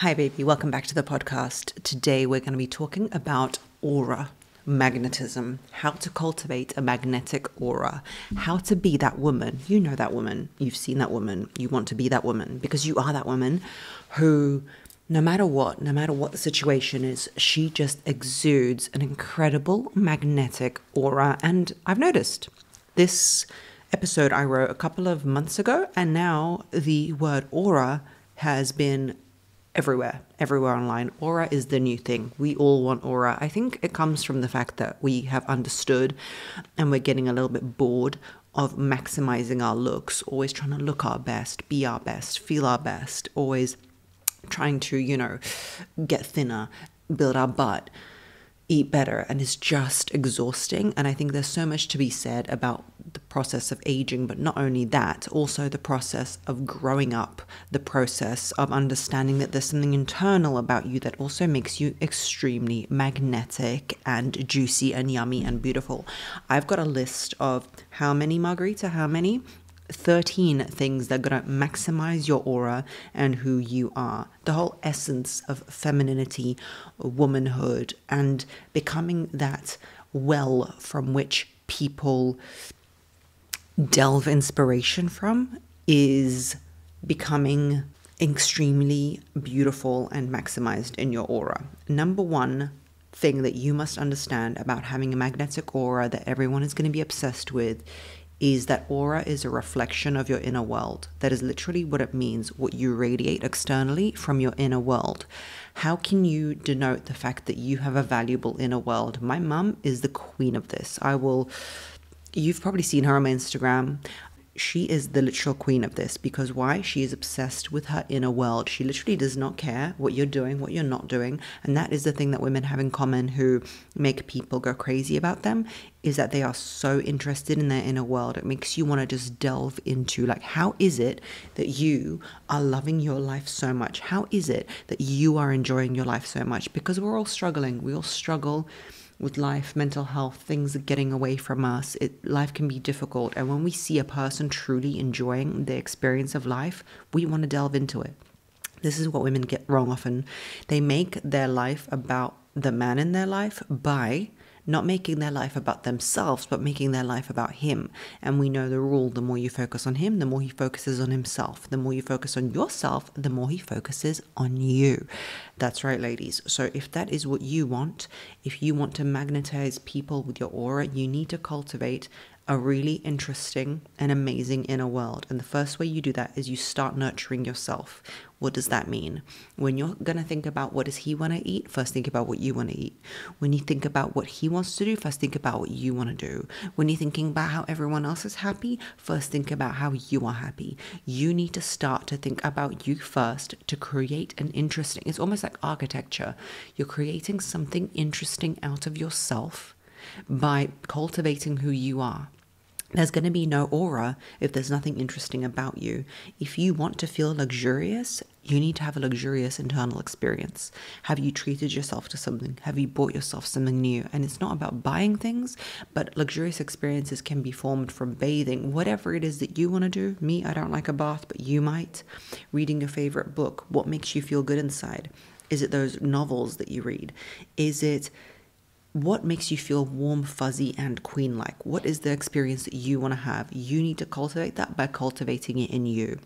Hi, baby. Welcome back to the podcast. Today, we're going to be talking about aura, magnetism, how to cultivate a magnetic aura, how to be that woman. You know that woman. You've seen that woman. You want to be that woman because you are that woman who, no matter what the situation is, she just exudes an incredible magnetic aura. And I've noticed this episode I wrote a couple of months ago, and now the word aura has been everywhere online. Aura is the new thing. We all want aura. I think it comes from the fact that we have understood and we're getting a little bit bored of maximizing our looks, always trying to look our best, be our best, feel our best, always trying to, get thinner, build our butt, eat better, and it's just exhausting. And I think there's so much to be said about the process of aging, but not only that, also the process of growing up, the process of understanding that there's something internal about you that also makes you extremely magnetic and juicy and yummy and beautiful. I've got a list of how many, Margarita, 13 things that are going to maximize your aura and who you are. The whole essence of femininity, womanhood, and becoming that well from which people delve inspiration from is becoming extremely beautiful and maximized in your aura. Number one thing that you must understand about having a magnetic aura that everyone is going to be obsessed with is that aura is a reflection of your inner world. That is literally what it means, what you radiate externally from your inner world. How can you denote the fact that you have a valuable inner world? My mum is the queen of this. You've probably seen her on my Instagram. She is the literal queen of this because why? She is obsessed with her inner world. She literally does not care what you're doing, what you're not doing. And that is the thing that women have in common who make people go crazy about them, is that they are so interested in their inner world. It makes you want to just delve into how is it that you are loving your life so much? How is it that you are enjoying your life so much? Because we're all struggling. We all struggle with life, mental health, things are getting away from us. Life can be difficult. And when we see a person truly enjoying the experience of life, we want to delve into it. This is what women get wrong often. They make their life about the man in their life by not making their life about themselves, but making their life about him. And we know the rule: the more you focus on him, the more he focuses on himself. The more you focus on yourself, the more he focuses on you. That's right, ladies. So if that is what you want, if you want to magnetize people with your aura, you need to cultivate a really interesting and amazing inner world. And the first way you do that is you start nurturing yourself. What does that mean? When you're going to think about what does he want to eat, first think about what you want to eat. When you think about what he wants to do, first think about what you want to do. When you're thinking about how everyone else is happy, first think about how you are happy. You need to start to think about you first to create an interesting, it's almost like architecture. You're creating something interesting out of yourself by cultivating who you are. There's going to be no aura if there's nothing interesting about you. If you want to feel luxurious, you need to have a luxurious internal experience. Have you treated yourself to something? Have you bought yourself something new? And it's not about buying things, but luxurious experiences can be formed from bathing, whatever it is that you want to do. Me, I don't like a bath, but you might. Reading your favorite book. What makes you feel good inside? Is it those novels that you read? Is it what makes you feel warm, fuzzy, and queen-like? What is the experience that you want to have? You need to cultivate that by cultivating it in you.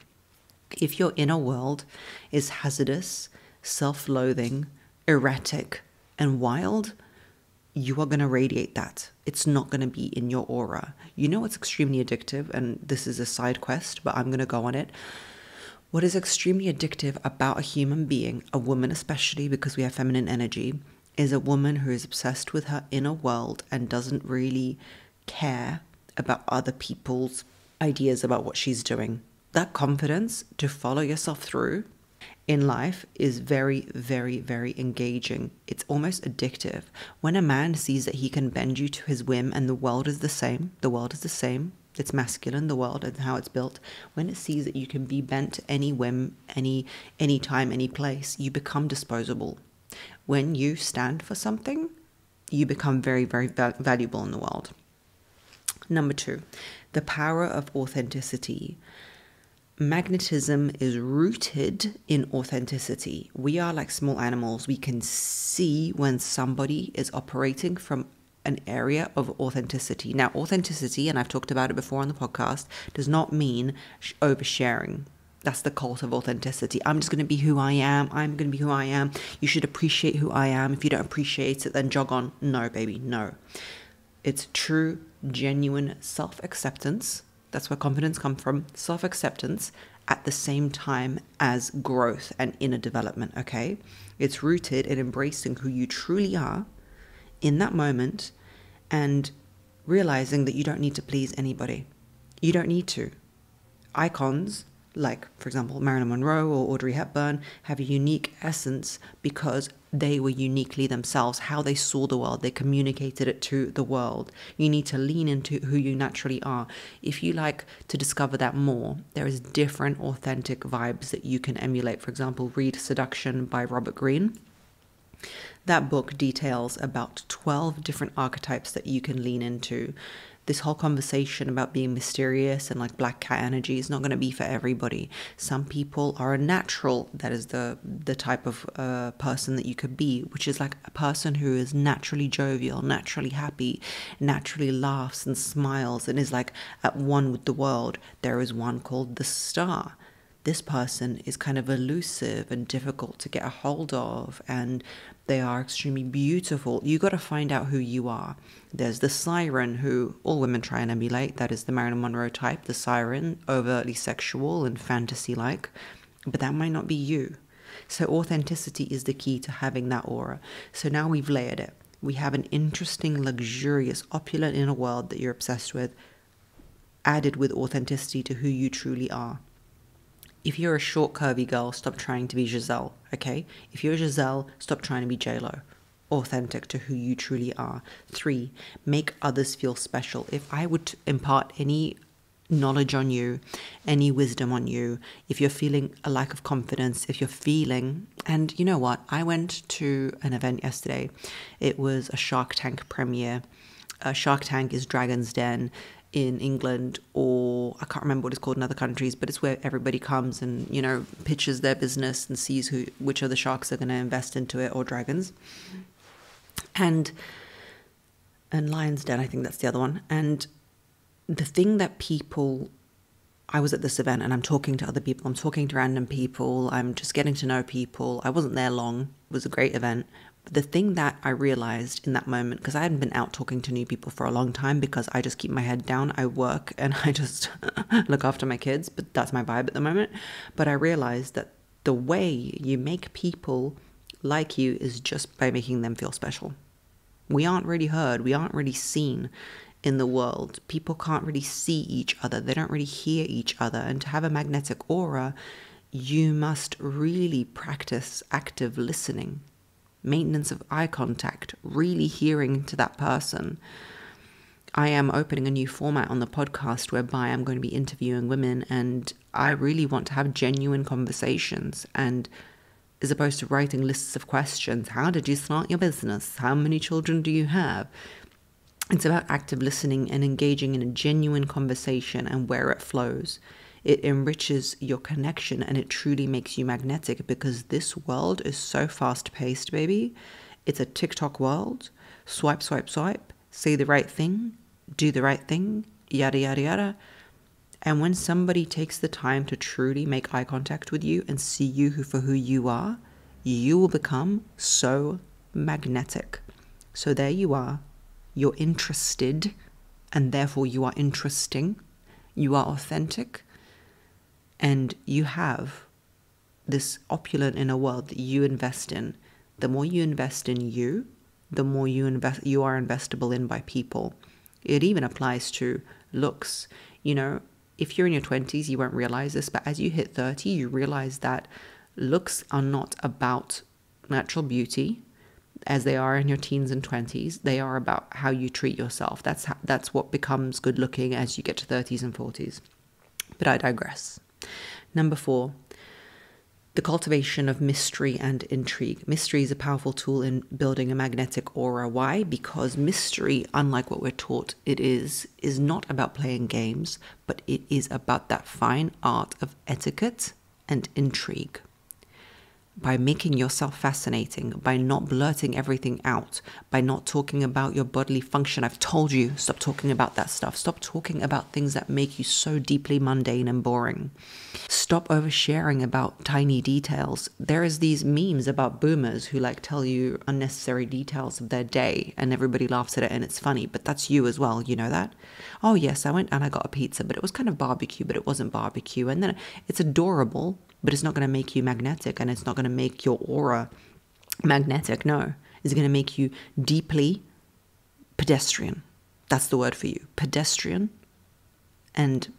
If your inner world is hazardous, self-loathing, erratic, and wild, you are going to radiate that. It's not going to be in your aura. You know what's extremely addictive? And this is a side quest, but I'm going to go on it. What is extremely addictive about a human being, a woman especially, because we have feminine energy, is a woman who is obsessed with her inner world and doesn't really care about other people's ideas about what she's doing. That confidence to follow yourself through in life is very, very, very engaging. It's almost addictive. When a man sees that he can bend you to his whim and the world is the same, it's masculine, the world and how it's built. When it sees that you can be bent to any whim, any time, any place, you become disposable. When you stand for something, you become very, very valuable in the world. Number 2, the power of authenticity. magnetism is rooted in authenticity. We are like small animals. We can see when somebody is operating from an area of authenticity. Now, authenticity, and I've talked about it before on the podcast, does not mean oversharing. That's the cult of authenticity. I'm just going to be who I am. I'm going to be who I am. You should appreciate who I am. If you don't appreciate it, then jog on. No, baby, no. It's true, genuine self-acceptance. That's where confidence comes from. Self-acceptance at the same time as growth and inner development, okay? It's rooted in embracing who you truly are in that moment and realizing that you don't need to please anybody. You don't need to. Icons, like, for example, Marilyn Monroe or Audrey Hepburn, have a unique essence because they were uniquely themselves, how they saw the world, they communicated it to the world. You need to lean into who you naturally are. If you like to discover that more, there is different authentic vibes that you can emulate. For example, read Seduction by Robert Greene. That book details about 12 different archetypes that you can lean into. This whole conversation about being mysterious and like black cat energy is not going to be for everybody. Some people are a natural. That is the type of person that you could be, which is like a person who is naturally jovial, naturally happy, naturally laughs and smiles and is like at one with the world. There is one called the star. This person is kind of elusive and difficult to get a hold of, and they are extremely beautiful. You got to find out who you are. There's the siren, who all women try and emulate. That is the Marilyn Monroe type, the siren, overtly sexual and fantasy-like, but that might not be you. So authenticity is the key to having that aura. So now we've layered it. We have an interesting, luxurious, opulent inner world that you're obsessed with, added with authenticity to who you truly are. If you're a short, curvy girl, stop trying to be Giselle, okay? If you're Giselle, stop trying to be J-Lo. Authentic to who you truly are. 3, make others feel special. If I would impart any knowledge on you, any wisdom on you, if you're feeling a lack of confidence, if you're feeling, and you know what? I went to an event yesterday. It was a Shark Tank premiere. Shark Tank is Dragon's Den in England, or I can't remember what it's called in other countries, but it's where everybody comes and, you know, pitches their business and sees which of the sharks are going to invest into it, or dragons. And Lion's Den, I think that's the other one. And the thing that I was at this event and I'm talking to other people, I'm talking to random people, I'm just getting to know people. I wasn't there long. It was a great event. But the thing that I realized in that moment, because I hadn't been out talking to new people for a long time because I just keep my head down, I work and I just look after my kids, but that's my vibe at the moment. But I realized that the way you make people like you is just by making them feel special. We aren't really heard, we aren't really seen in the world. People can't really see each other, they don't really hear each other. And to have a magnetic aura, you must really practice active listening. Maintenance of eye contact, really hearing to that person. I am opening a new format on the podcast whereby I'm going to be interviewing women, and I really want to have genuine conversations. And as opposed to writing lists of questions, how did you start your business? How many children do you have? It's about active listening and engaging in a genuine conversation and where it flows. It enriches your connection and it truly makes you magnetic, because this world is so fast-paced, baby. It's a TikTok world. Swipe, swipe, swipe. Say the right thing. Do the right thing. Yada, yada, yada. And when somebody takes the time to truly make eye contact with you and see you for who you are, you will become so magnetic. So there you are. You're interested, and therefore you are interesting. You are authentic. And you have this opulent inner world that you invest in. The more you invest in you, the more you are investable in by people. It even applies to looks. You know, if you're in your 20s, you won't realize this, but as you hit 30, you realize that looks are not about natural beauty as they are in your teens and 20s. They are about how you treat yourself. That's what becomes good looking as you get to 30s and 40s. But I digress. Number 4, The cultivation of mystery and intrigue. Mystery is a powerful tool in building a magnetic aura. Why? Because mystery, unlike what we're taught it is not about playing games, but it is about that fine art of etiquette and intrigue. By making yourself fascinating, by not blurting everything out, by not talking about your bodily function. I've told you, stop talking about that stuff. Stop talking about things that make you so deeply mundane and boring. Stop oversharing about tiny details. There is these memes about boomers who like tell you unnecessary details of their day and everybody laughs at it and it's funny, but that's you as well. You know that? Oh yes, I went and I got a pizza, but it was kind of barbecue, but it wasn't barbecue. And then it's adorable, but it's not going to make you magnetic, and it's not going to make your aura magnetic. No, it's going to make you deeply pedestrian. That's the word for you. Pedestrian and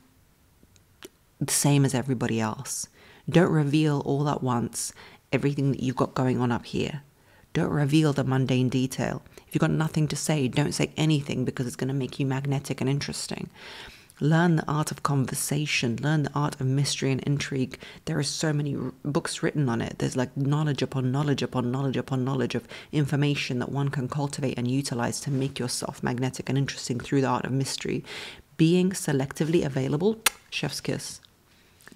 the same as everybody else. Don't reveal all at once everything that you've got going on up here. Don't reveal the mundane detail. If you've got nothing to say, don't say anything, because it's going to make you magnetic and interesting. Learn the art of conversation. Learn the art of mystery and intrigue. There are so many books written on it. There's like knowledge upon knowledge upon knowledge upon knowledge of information that one can cultivate and utilize to make yourself magnetic and interesting through the art of mystery. Being selectively available, chef's kiss.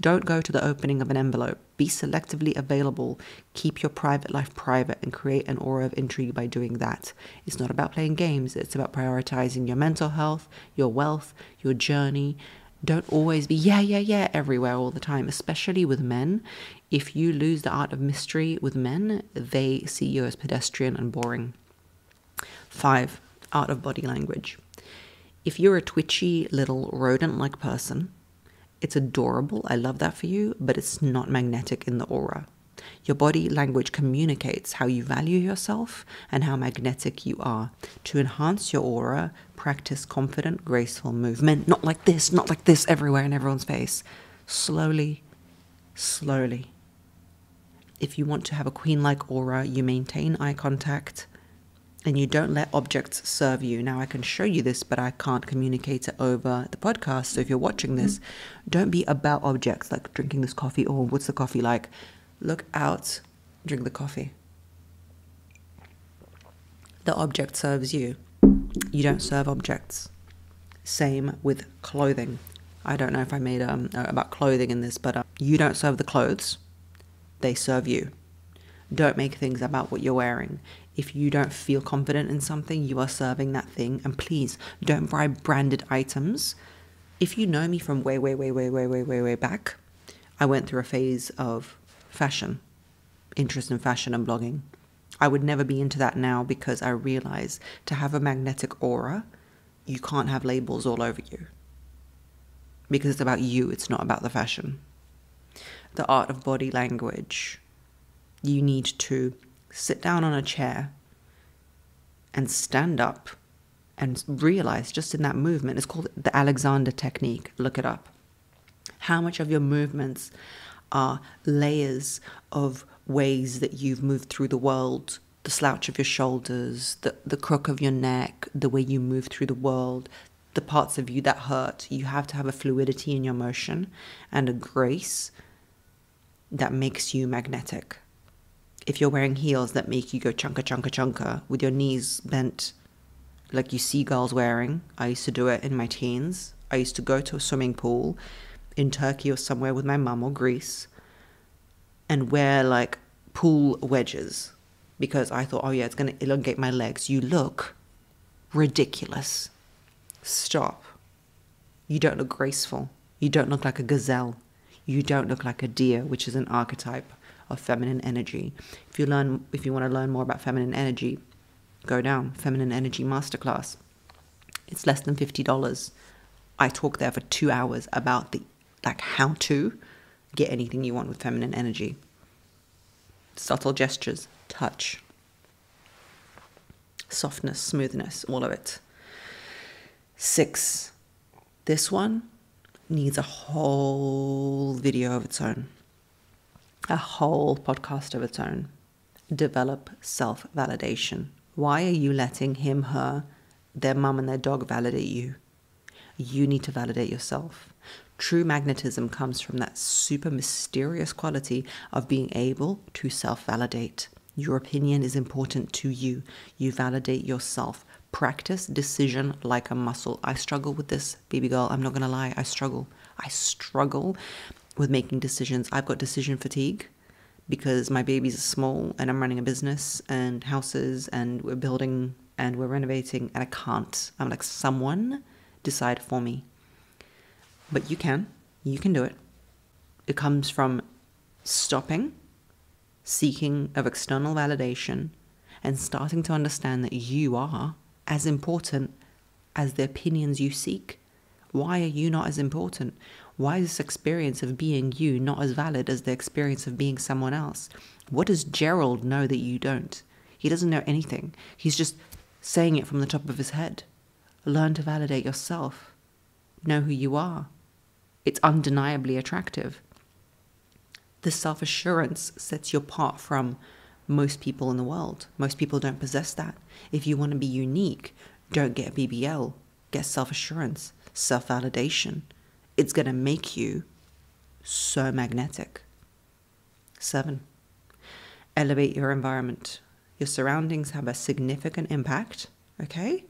Don't go to the opening of an envelope. Be selectively available. Keep your private life private and create an aura of intrigue by doing that. It's not about playing games. It's about prioritizing your mental health, your wealth, your journey. Don't always be yeah everywhere all the time, especially with men. If you lose the art of mystery with men, they see you as pedestrian and boring. 5, art of body language. If you're a twitchy little rodent-like person, it's adorable. I love that for you, but it's not magnetic in the aura. Your body language communicates how you value yourself and how magnetic you are. To enhance your aura, practice confident, graceful movement. Not like this everywhere in everyone's face. Slowly, slowly. If you want to have a queen-like aura, you maintain eye contact and you don't let objects serve you. Now, I can show you this, but I can't communicate it over the podcast. So if you're watching this, don't be about objects, like drinking this coffee. Oh, what's the coffee like? Look out, drink the coffee. The object serves you. You don't serve objects. Same with clothing. I don't know if I made about clothing in this, but you don't serve the clothes. They serve you. Don't make things about what you're wearing. If you don't feel confident in something, you are serving that thing. And please don't buy branded items. If you know me from way back, I went through a phase of fashion, interest in fashion and blogging. I would never be into that now, because I realize to have a magnetic aura, you can't have labels all over you. Because it's about you, it's not about the fashion. The art of body language. You need to sit down on a chair and stand up and realize just in that movement, it's called the Alexander technique. Look it up. How much of your movements are layers of ways that you've moved through the world, the slouch of your shoulders, the crook of your neck, the way you move through the world, the parts of you that hurt. You have to have a fluidity in your motion and a grace that makes you magnetic. If you're wearing heels that make you go chunka, chunka, chunka, with your knees bent like you see girls wearing. I used to do it in my teens. I used to go to a swimming pool in Turkey or somewhere with my mum or Greece and wear like pool wedges because I thought, oh yeah, it's going to elongate my legs. You look ridiculous. Stop. You don't look graceful. You don't look like a gazelle. You don't look like a deer, which is an archetype of feminine energy. If you want to learn more about feminine energy, go down Feminine Energy Masterclass. It's less than $50. I talk there for 2 hours about the how to get anything you want with feminine energy. Subtle gestures, touch, softness, smoothness, all of it. 6. This one needs a whole video of its own. A whole podcast of its own. Develop self-validation. Why are you letting him, her, their mum and their dog validate you? You need to validate yourself. True magnetism comes from that super mysterious quality of being able to self-validate. Your opinion is important to you. You validate yourself. Practice decision like a muscle. I struggle with this, baby girl. I'm not going to lie. I struggle. I struggle with making decisions. I've got decision fatigue because my babies are small and I'm running a business and houses and we're building and we're renovating and I can't. I'm like, someone decide for me. But you can do it. It comes from stopping seeking of external validation and starting to understand that you are as important as the opinions you seek. Why are you not as important? Why is this experience of being you not as valid as the experience of being someone else? What does Gerald know that you don't? He doesn't know anything. He's just saying it from the top of his head. Learn to validate yourself. Know who you are. It's undeniably attractive. This self-assurance sets you apart from most people in the world. Most people don't possess that. If you want to be unique, don't get BBL. Get self-assurance, self-validation. It's going to make you so magnetic. 7, elevate your environment. Your surroundings have a significant impact, okay?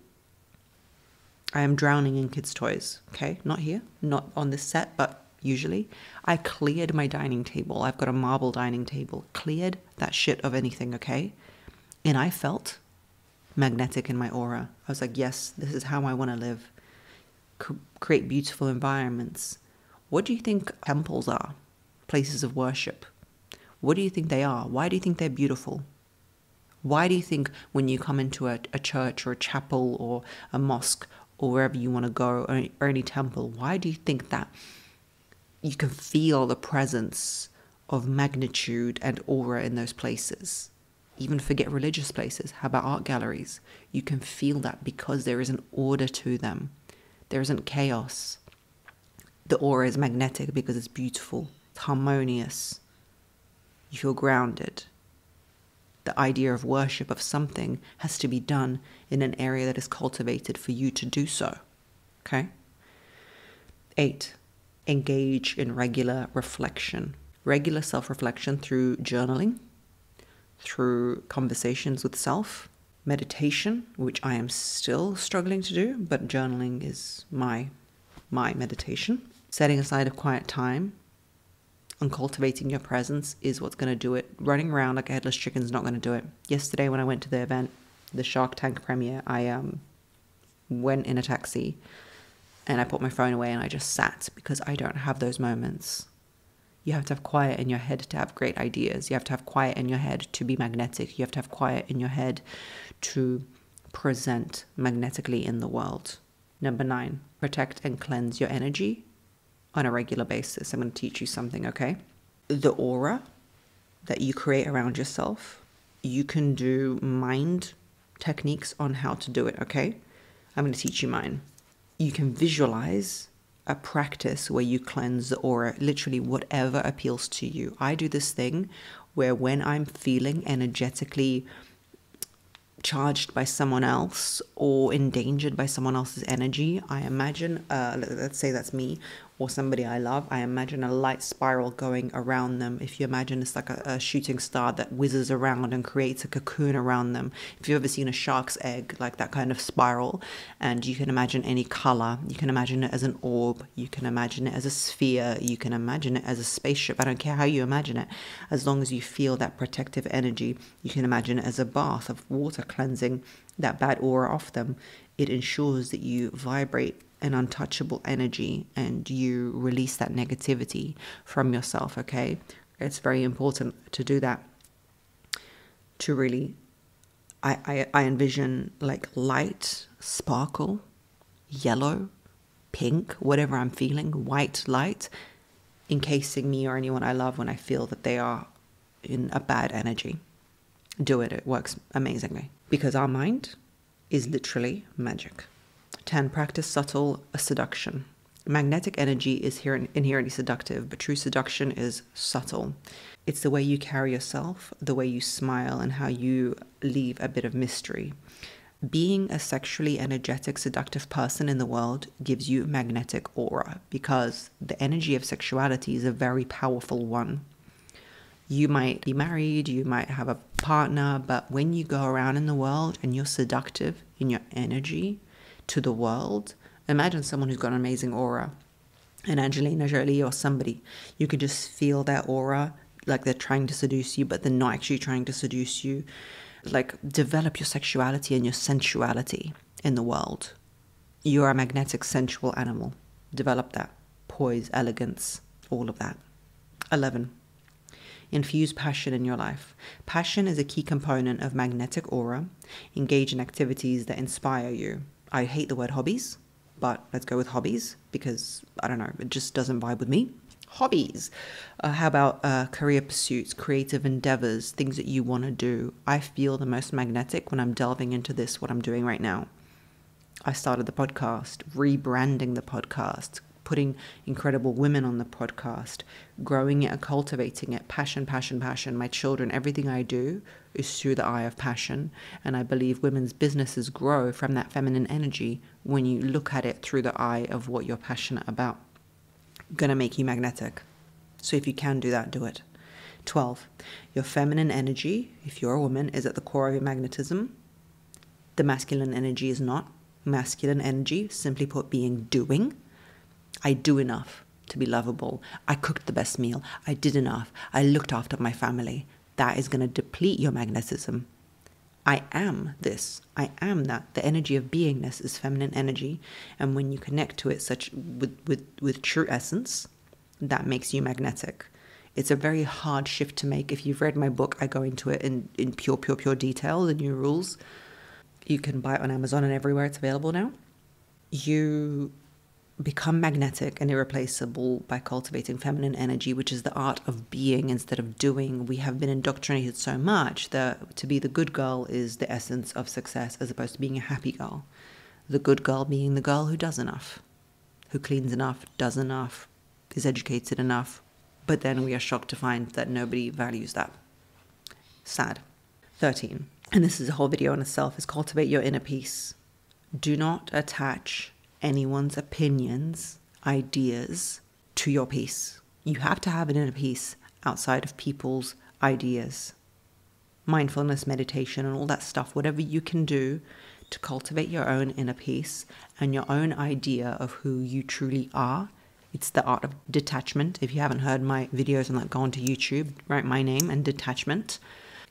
I am drowning in kids' toys, okay? Not here, not on this set, but usually. I cleared my dining table. I've got a marble dining table. Cleared that shit of anything, okay? And I felt magnetic in my aura. I was like, yes, this is how I want to live. Create beautiful environments. What do you think temples are? Places of worship. What do you think they are? Why do you think they're beautiful? Why do you think when you come into a church or a chapel or a mosque or wherever you want to go or any temple, why do you think that you can feel the presence of magnitude and aura in those places? Even forget religious places. How about art galleries? You can feel that because there is an order to them. There isn't chaos. The aura is magnetic because it's beautiful. It's harmonious. You feel grounded. The idea of worship of something has to be done in an area that is cultivated for you to do so. Okay? 8, engage in regular reflection. Regular self-reflection through journaling, through conversations with self, meditation, which I am still struggling to do, but journaling is my meditation. Setting aside a quiet time and cultivating your presence is what's going to do it. Running around like a headless chicken is not going to do it. Yesterday when I went to the event, the Shark Tank premiere, I went in a taxi and I put my phone away and I just sat because I don't have those moments. You have to have quiet in your head to have great ideas. You have to have quiet in your head to be magnetic. You have to have quiet in your head to present magnetically in the world. Number 9, protect and cleanse your energy on a regular basis. I'm going to teach you something, okay? The aura that you create around yourself, you can do mind techniques on how to do it, okay? I'm going to teach you mine. You can visualize a practice where you cleanse the aura, literally whatever appeals to you. I do this thing where when I'm feeling energetically charged by someone else or endangered by someone else's energy, I imagine, let's say that's me or somebody I love, I imagine a light spiral going around them. If you imagine it's like a shooting star that whizzes around and creates a cocoon around them. If you've ever seen a shark's egg, like that kind of spiral, and you can imagine any color, you can imagine it as an orb, you can imagine it as a sphere, you can imagine it as a spaceship. I don't care how you imagine it. As long as you feel that protective energy, you can imagine it as a bath of water cleansing that bad aura off them. It ensures that you vibrate an untouchable energy and you release that negativity from yourself, okay? It's very important to do that. To really, I envision like light, sparkle, yellow, pink, whatever I'm feeling, white light, encasing me or anyone I love when I feel that they are in a bad energy. Do it. It works amazingly. Because our mind is literally magic. 10, practice subtle seduction. Magnetic energy is inherently seductive, but true seduction is subtle. It's the way you carry yourself, the way you smile, and how you leave a bit of mystery. Being a sexually energetic, seductive person in the world gives you magnetic aura because the energy of sexuality is a very powerful one. You might be married, you might have a partner, but when you go around in the world and you're seductive in your energy to the world, imagine someone who's got an amazing aura, an Angelina Jolie or somebody. You could just feel their aura, like they're trying to seduce you, but they're not actually trying to seduce you. Like, develop your sexuality and your sensuality in the world. You're a magnetic, sensual animal. Develop that. Poise, elegance, all of that. 11. Infuse passion in your life. Passion is a key component of magnetic aura. Engage in activities that inspire you. I hate the word hobbies, but let's go with hobbies because, I don't know, it just doesn't vibe with me. Hobbies. How about career pursuits, creative endeavors, things that you want to do? I feel the most magnetic when I'm delving into this, what I'm doing right now. I started the podcast, rebranding the podcast, putting incredible women on the podcast, growing it and cultivating it. Passion, passion, passion. My children, everything I do is through the eye of passion. And I believe women's businesses grow from that feminine energy when you look at it through the eye of what you're passionate about. Gonna make you magnetic. So if you can do that, do it. 12. Your feminine energy, if you're a woman, is at the core of your magnetism. The masculine energy is not. Masculine energy, simply put, being doing. I do enough to be lovable. I cooked the best meal. I did enough. I looked after my family. That is going to deplete your magnetism. I am this. I am that. The energy of beingness is feminine energy. And when you connect to it with true essence, that makes you magnetic. It's a very hard shift to make. If you've read my book, I go into it in pure detail, the new rules. You can buy it on Amazon and everywhere it's available now. You become magnetic and irreplaceable by cultivating feminine energy, which is the art of being instead of doing. We have been indoctrinated so much that to be the good girl is the essence of success as opposed to being a happy girl. The good girl being the girl who does enough, who cleans enough, does enough, is educated enough. But then we are shocked to find that nobody values that. Sad. 13. And this is a whole video in itself, is cultivate your inner peace. Do not attach anyone's opinions, ideas to your peace. You have to have an inner peace outside of people's ideas. Mindfulness, meditation, and all that stuff, whatever you can do to cultivate your own inner peace and your own idea of who you truly are. It's the art of detachment. If you haven't heard my videos on that, go onto YouTube, write my name and Detachment.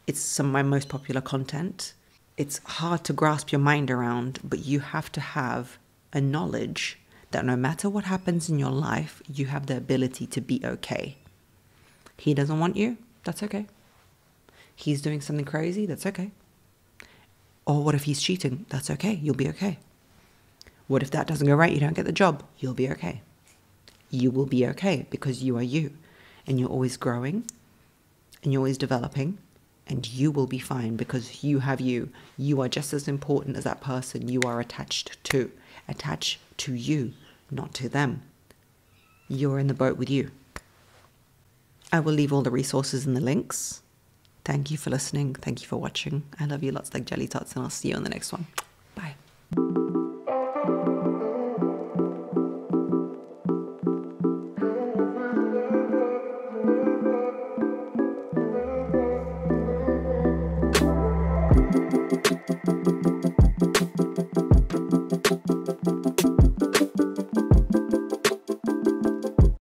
It's some of my most popular content. It's hard to grasp your mind around, but you have to have a knowledge that no matter what happens in your life, you have the ability to be okay. He doesn't want you, that's okay. He's doing something crazy, that's okay. Or what if he's cheating? That's okay, you'll be okay. What if that doesn't go right, you don't get the job? You'll be okay. You will be okay because you are you. And you're always growing and you're always developing. And you will be fine because you have you. You are just as important as that person you are attached to. Attach to you, not to them. You're in the boat with you. I will leave all the resources in the links. Thank you for listening. Thank you for watching. I love you lots like jelly tots, and I'll see you on the next one. Bye.